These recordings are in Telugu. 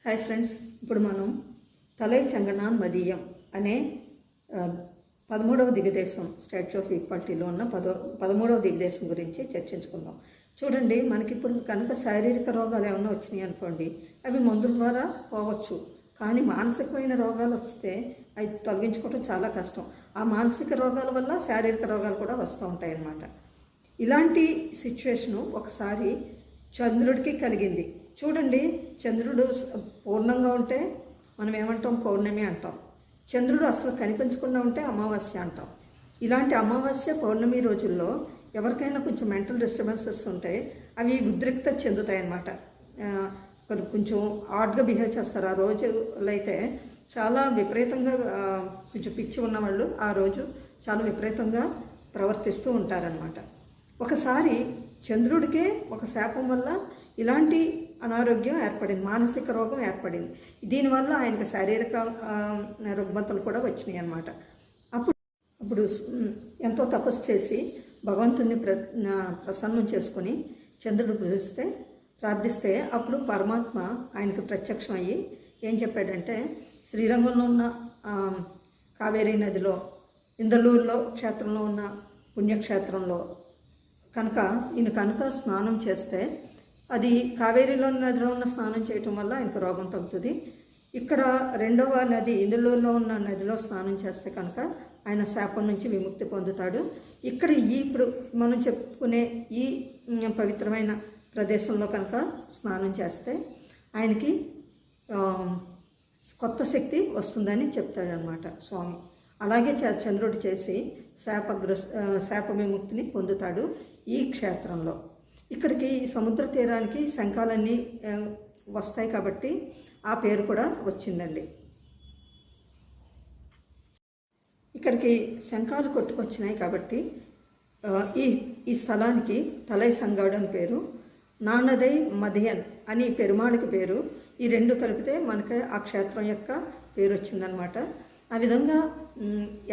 హాయ్ ఫ్రెండ్స్, ఇప్పుడు మనం తలై చంగనాన్ మదీయం అనే 13వ దివ్యదేశం స్టాచ్యూ ఆఫ్ ఈక్వాలిటీలో ఉన్న 13వ దివ్యదేశం గురించి చర్చించుకుందాం. చూడండి, మనకి ఇప్పుడు కనుక శారీరక రోగాలు ఏమైనా వచ్చినాయి అనుకోండి, అవి మందుల ద్వారా పోవచ్చు. కానీ మానసికమైన రోగాలు వస్తే అవి తొలగించుకోవడం చాలా కష్టం. ఆ మానసిక రోగాల వల్ల శారీరక రోగాలు కూడా వస్తూ ఉంటాయి అన్నమాట. ఇలాంటి సిచ్యువేషను ఒకసారి చంద్రుడికి కలిగింది. చూడండి, చంద్రుడు పూర్ణంగా ఉంటే మనం ఏమంటాం? పౌర్ణమి అంటాం. చంద్రుడు అసలు కనిపించకుండా ఉంటే అమావాస్య అంటాం. ఇలాంటి అమావాస్య పౌర్ణమి రోజుల్లో ఎవరికైనా కొంచెం మెంటల్ డిస్టర్బెన్సెస్ ఉంటే అవి ఉద్రిక్త చెందుతాయి అన్నమాట. కొంచెం ఆడ్గా బిహేవ్ చేస్తారు. ఆ రోజులో అయితే చాలా విపరీతంగా కొంచెం పిచ్చి ఉన్నవాళ్ళు ఆ రోజు చాలా విపరీతంగా ప్రవర్తిస్తూ ఉంటారనమాట. ఒకసారి చంద్రుడికే ఒక శాపం వల్ల ఇలాంటి అనారోగ్యం ఏర్పడింది, మానసిక రోగం ఏర్పడింది. దీనివల్ల ఆయనకు శారీరక రుగ్మతలు కూడా వచ్చినాయి అన్నమాట. అప్పుడు ఎంతో తపస్సు చేసి భగవంతుని ప్రసన్నం చేసుకొని చంద్రుడు ప్రార్థిస్తే అప్పుడు పరమాత్మ ఆయనకు ప్రత్యక్షం అయ్యి ఏం చెప్పాడంటే, శ్రీరంగంలో ఉన్న కావేరీ నదిలో ఇందలూరులో క్షేత్రంలో ఉన్న పుణ్యక్షేత్రంలో కనుక స్నానం చేస్తే అది కావేరీలో నదిలో ఉన్న స్నానం చేయటం వల్ల ఆయనకు రోగం తగ్గుతుంది. ఇక్కడ రెండవ నది ఇందులో ఉన్న నదిలో స్నానం చేస్తే కనుక ఆయన శాపం నుంచి విముక్తి పొందుతాడు. ఇక్కడ ఇప్పుడు మనం చెప్పుకునే ఈ పవిత్రమైన ప్రదేశంలో కనుక స్నానం చేస్తే ఆయనకి కొత్త శక్తి వస్తుందని చెప్తాడనమాట స్వామి. అలాగే చంద్రుడు చేసి శాప విముక్తిని పొందుతాడు ఈ క్షేత్రంలో. ఇక్కడికి సముద్ర తీరానికి శంఖాలన్నీ వస్తాయి కాబట్టి ఆ పేరు కూడా వచ్చిందండి. ఇక్కడికి శంఖాలు కొట్టుకొచ్చినాయి కాబట్టి ఈ స్థలానికి తలై సంగాడు అని పేరు. నాన్నదై మదయన్ అని పెరుమాళికి పేరు. ఈ రెండు కలిపితే మనకి ఆ క్షేత్రం యొక్క పేరు వచ్చిందనమాట. ఆ విధంగా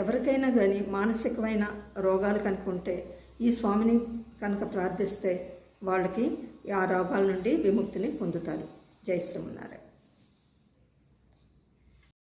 ఎవరికైనా కానీ మానసికమైన రోగాలు కనుకుంటే ఈ స్వామిని కనుక ప్రార్థిస్తే వాళ్ళకి ఆ రోగాల నుండి విముక్తిని పొందుతారు. జై శ్రీమన్నారాయణ.